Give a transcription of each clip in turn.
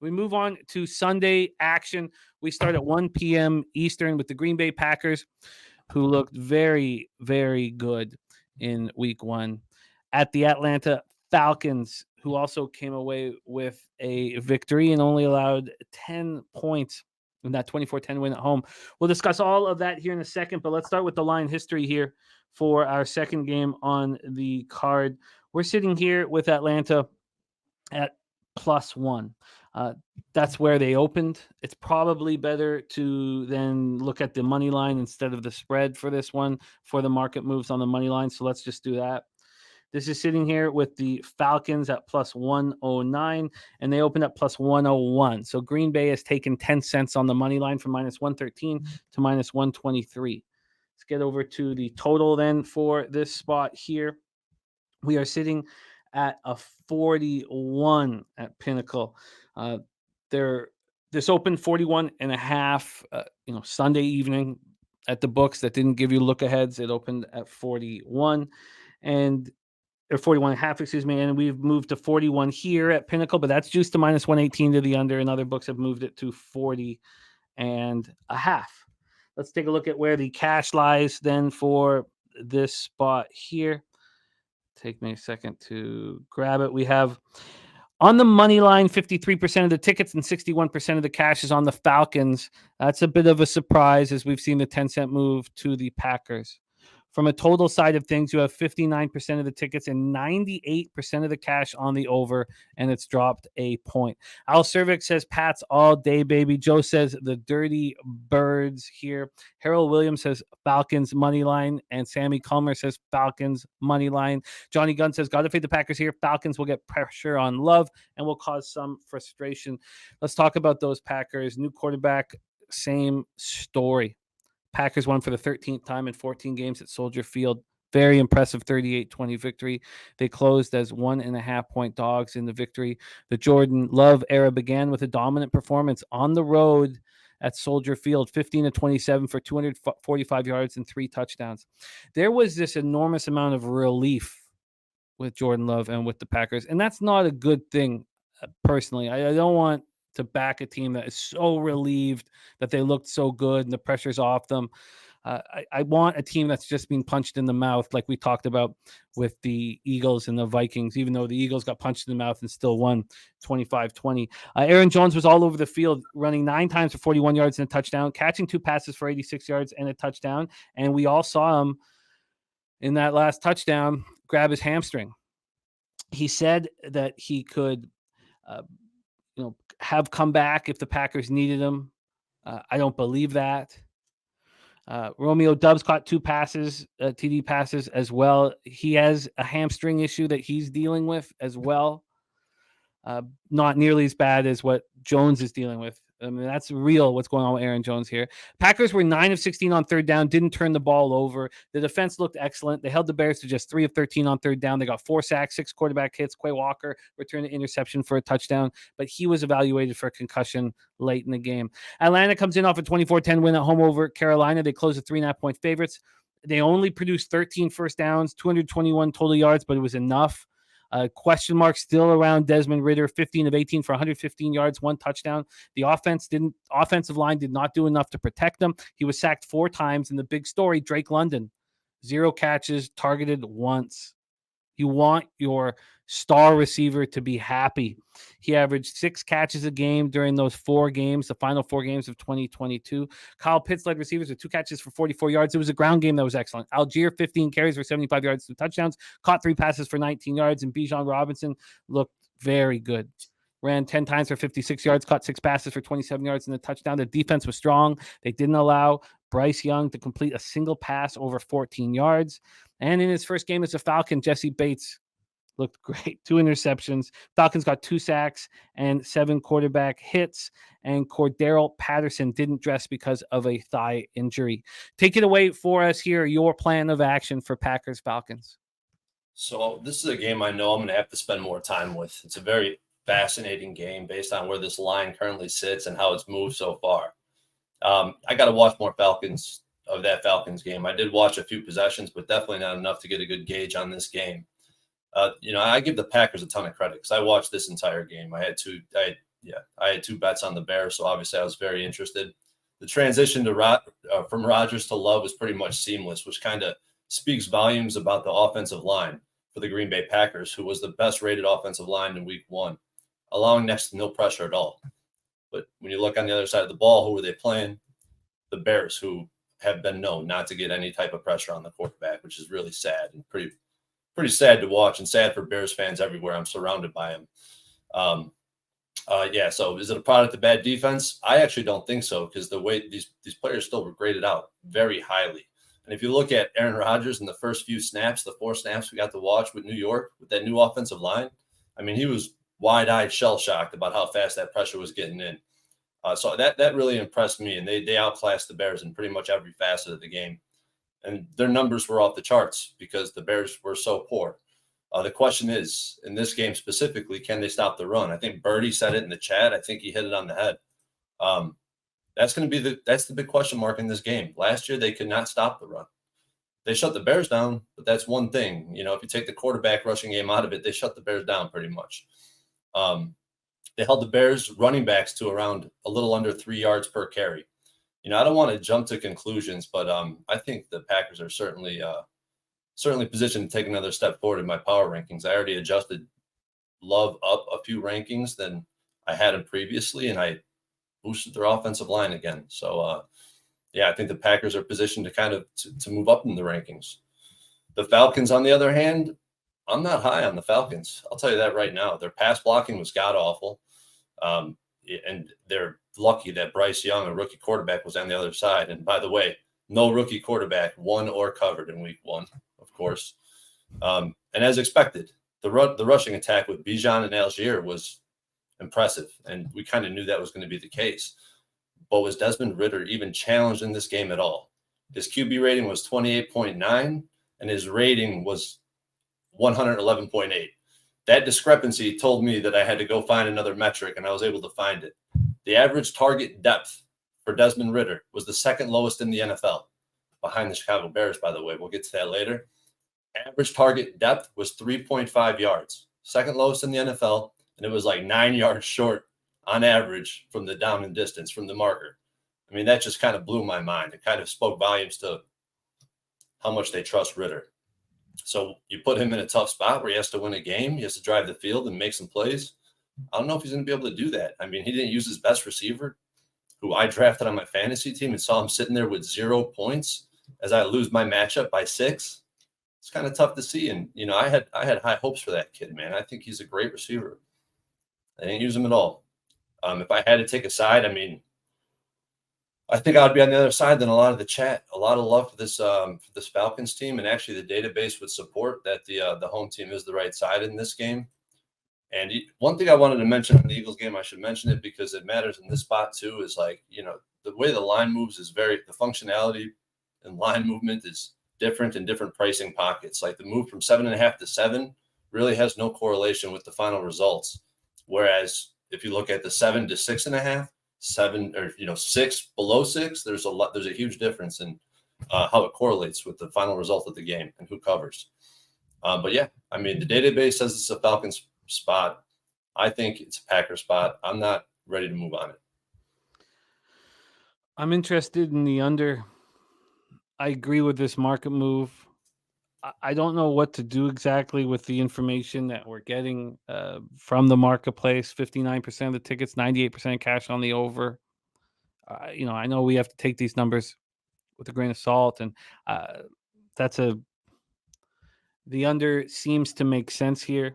We move on to Sunday action. We start at 1 p.m. Eastern with the Green Bay Packers, who looked very, very good in week one, at the Atlanta Falcons, who also came away with a victory and only allowed 10 points in that 24-10 win at home. We'll discuss all of that here in a second, but let's start with the line history here for our second game on the card. We're sitting here with Atlanta at +1. That's where they opened. It's probably better to then look at the money line instead of the spread for this one, for the market moves on the money line. So let's just do that. This is sitting here with the Falcons at +109, and they opened at +101. So Green Bay has taken 10 cents on the money line from -113 to -123. Let's get over to the total then for this spot here. We are sitting at a 41 at Pinnacle. This opened 41.5, Sunday evening at the books. That didn't give you look aheads. It opened at 41 or 41.5, excuse me. And we've moved to 41 here at Pinnacle, but that's juiced to -118 to the under, and other books have moved it to 40.5. Let's take a look at where the cash lies then for this spot here. Take me a second to grab it. We have on the money line, 53% of the tickets and 61% of the cash is on the Falcons. That's a bit of a surprise as we've seen the 10-cent move to the Packers. From a total side of things, you have 59% of the tickets and 98% of the cash on the over, and it's dropped a point. Al Cervic says Pats all day, baby. Joe says the Dirty Birds here. Harold Williams says Falcons money line, and Sammy Culmer says Falcons money line. Johnny Gunn says, got to fade the Packers here. Falcons will get pressure on Love and will cause some frustration. Let's talk about those Packers. New quarterback, same story. Packers won for the 13th time in 14 games at Soldier Field. Very impressive 38-20 victory. They closed as 1.5-point dogs in the victory. The Jordan Love era began with a dominant performance on the road at Soldier Field, 15-27 for 245 yards and 3 touchdowns. There was this enormous amount of relief with Jordan Love and with the Packers, and that's not a good thing personally. I don't want to back a team that is so relieved that they looked so good and the pressure's off them. I want a team that's just being punched in the mouth, like we talked about with the Eagles and the Vikings, even though the Eagles got punched in the mouth and still won 25-20. Aaron Jones was all over the field, running 9 times for 41 yards and a touchdown, catching 2 passes for 86 yards and a touchdown. And we all saw him in that last touchdown grab his hamstring. He said that he could have come back if the Packers needed him. I don't believe that. Romeo Doubs caught 2 passes, TD passes as well. He has a hamstring issue that he's dealing with as well. Not nearly as bad as what Jones is dealing with. I mean, that's real what's going on with Aaron Jones here. Packers were 9 of 16 on third down, didn't turn the ball over. The defense looked excellent. They held the Bears to just 3 of 13 on third down. They got 4 sacks, 6 quarterback hits. Quay Walker returned an interception for a touchdown, but he was evaluated for a concussion late in the game. Atlanta comes in off a 24-10 win at home over Carolina. They closed at 3.5-point favorites. They only produced 13 first downs, 221 total yards, but it was enough. Question mark still around Desmond Ridder, 15 of 18 for 115 yards, 1 touchdown. The offensive line did not do enough to protect him. He was sacked 4 times. And the big story, Drake London, 0 catches, targeted once. You want your star receiver to be happy. He averaged 6 catches a game during those 4 games, the final 4 games of 2022. Kyle Pitts led receivers with 2 catches for 44 yards. It was a ground game that was excellent. Algier, 15 carries for 75 yards, 2 touchdowns, caught 3 passes for 19 yards, and Bijan Robinson looked very good. Ran 10 times for 56 yards, caught 6 passes for 27 yards and a touchdown. The defense was strong. They didn't allow Bryce Young to complete a single pass over 14 yards. And in his first game as a Falcon, Jesse Bates looked great. 2 interceptions. Falcons got 2 sacks and 7 quarterback hits. And Cordero Patterson didn't dress because of a thigh injury. Take it away for us here, your plan of action for Packers-Falcons. So this is a game I know I'm going to have to spend more time with. It's a very fascinating game based on where this line currently sits and how it's moved so far. I got to watch more Falcons game. I did watch a few possessions, but definitely not enough to get a good gauge on this game. I give the Packers a ton of credit because I watched this entire game. I had yeah, I had 2 bets on the Bears, so obviously I was very interested. The transition to from Rodgers to Love was pretty much seamless, which kind of speaks volumes about the offensive line for the Green Bay Packers, who was the best rated offensive line in week 1, allowing next to no pressure at all. But when you look on the other side of the ball, who were they playing? The Bears, who have been known not to get any type of pressure on the quarterback, which is really sad and pretty sad to watch, and sad for Bears fans everywhere. I'm surrounded by them. Yeah, so is it a product of bad defense? I actually don't think so, because the way these players still were graded out very highly. And if you look at Aaron Rodgers in the first few snaps, the 4 snaps we got to watch with New York, with that new offensive line, I mean, he was wide-eyed, shell-shocked about how fast that pressure was getting in. So that really impressed me, and they outclassed the Bears in pretty much every facet of the game. And their numbers were off the charts because the Bears were so poor. The question is, in this game specifically, can they stop the run? I think Birdie said it in the chat. I think he hit it on the head. That's going to be that's the big question mark in this game. Last year, they could not stop the run. They shut the Bears down, but that's one thing. You know, if you take the quarterback rushing game out of it, they shut the Bears down pretty much. They held the Bears running backs to around a little under 3 yards per carry. You know, I don't want to jump to conclusions, but I think the Packers are certainly positioned to take another step forward in my power rankings. I already adjusted Love up a few rankings than I had him previously, and I boosted their offensive line again. So, yeah, I think the Packers are positioned to kind of to move up in the rankings. The Falcons, on the other hand, I'm not high on the Falcons. I'll tell you that right now. Their pass blocking was god-awful, and they're lucky that Bryce Young, a rookie quarterback, was on the other side. And by the way, no rookie quarterback won or covered in week 1, of course. And as expected, the rushing attack with Bijan and Algier was impressive, and we kind of knew that was going to be the case. But was Desmond Ridder even challenged in this game at all? His QB rating was 28.9, and his rating was 111.8. That discrepancy told me that I had to go find another metric, and I was able to find it. The average target depth for Desmond Ridder was the 2nd lowest in the NFL, behind the Chicago Bears, by the way. We'll get to that later. Average target depth was 3.5 yards, 2nd lowest in the NFL, and it was like 9 yards short on average from the down and distance from the marker. I mean, that just kind of blew my mind. It kind of spoke volumes to how much they trust Ridder. So you put him in a tough spot where he has to win a game. He has to drive the field and make some plays. I don't know if he's going to be able to do that. I mean, he didn't use his best receiver, who I drafted on my fantasy team, and saw him sitting there with 0 points as I lose my matchup by 6. It's kind of tough to see. And, you know, I had high hopes for that kid, man. I think he's a great receiver. I didn't use him at all. If I had to take a side, I mean, I think I'd be on the other side than a lot of the chat. A lot of love for this Falcons team, and actually the database would support that the home team is the right side in this game. And one thing I wanted to mention in the Eagles game, I should mention it because it matters in this spot too, is like, you know, the way the line moves is the functionality and line movement is different in different pricing pockets. Like the move from 7.5 to 7 really has no correlation with the final results. Whereas if you look at the 7 to 6.5, 7 or 6 below 6, there's a huge difference in how it correlates with the final result of the game and who covers. But yeah, I mean, the database says it's a Falcons spot. I think it's a Packer spot. I'm not ready to move on it. I'm interested in the under. I agree with this market move. I don't know what to do exactly with the information that we're getting from the marketplace. 59% of the tickets, 98% cash on the over. I know we have to take these numbers with a grain of salt, and the under seems to make sense here.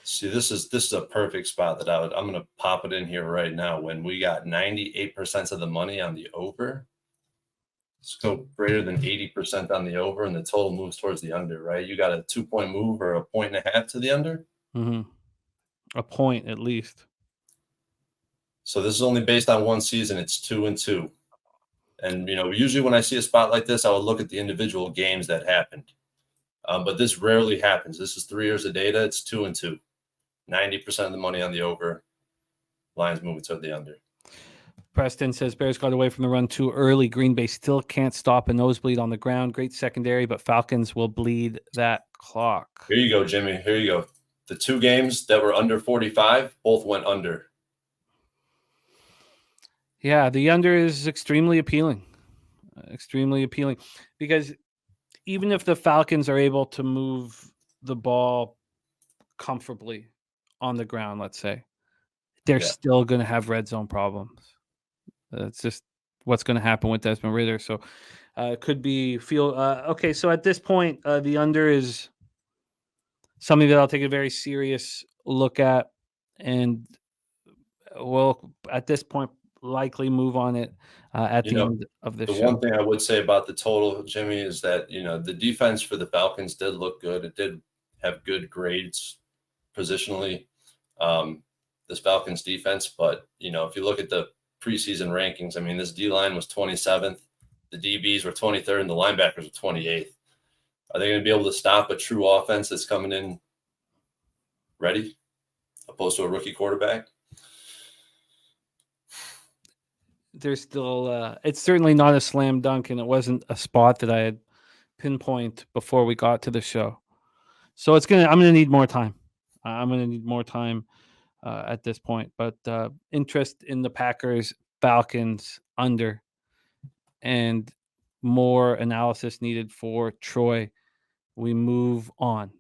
See, this is a perfect spot that I'm going to pop it in here right now. When we got 98% of the money on the over, let's go greater than 80% on the over, and the total moves towards the under, right? You got a 2-point move or 1.5 to the under? Mm-hmm. A point at least. So this is only based on one season. It's 2-2. And, usually when I see a spot like this, I would look at the individual games that happened. But this rarely happens. This is 3 years of data. It's 2-2. 90% of the money on the over. Lions moving toward the under. Preston says Bears got away from the run too early. Green Bay still can't stop a nosebleed on the ground. Great secondary, but Falcons will bleed that clock. Here you go, Jimmy. Here you go. The 2 games that were under 45 both went under. Yeah, the under is extremely appealing. Because even if the Falcons are able to move the ball comfortably on the ground, let's say, they're Yeah. still going to have red zone problems. That's just what's going to happen with Desmond Ridder. So it could be okay. So at this point, the under is something that I'll take a very serious look at, and we'll at this point likely move on it at You the know, end of this the one show. thing I would say about the total, Jimmy, is that, the defense for the Falcons did look good. It did have good grades positionally, this Falcons defense. But, if you look at the preseason rankings, I mean, this D line was 27th, the DBs were 23rd, and the linebackers were 28th. Are they going to be able to stop a true offense that's coming in ready, opposed to a rookie quarterback? There's still it's certainly not a slam dunk, and it wasn't a spot that I had pinpoint before we got to the show. So I'm gonna need more time. I'm gonna need more time at this point. But interest in the Packers Falcons under, and more analysis needed for Troy. We move on.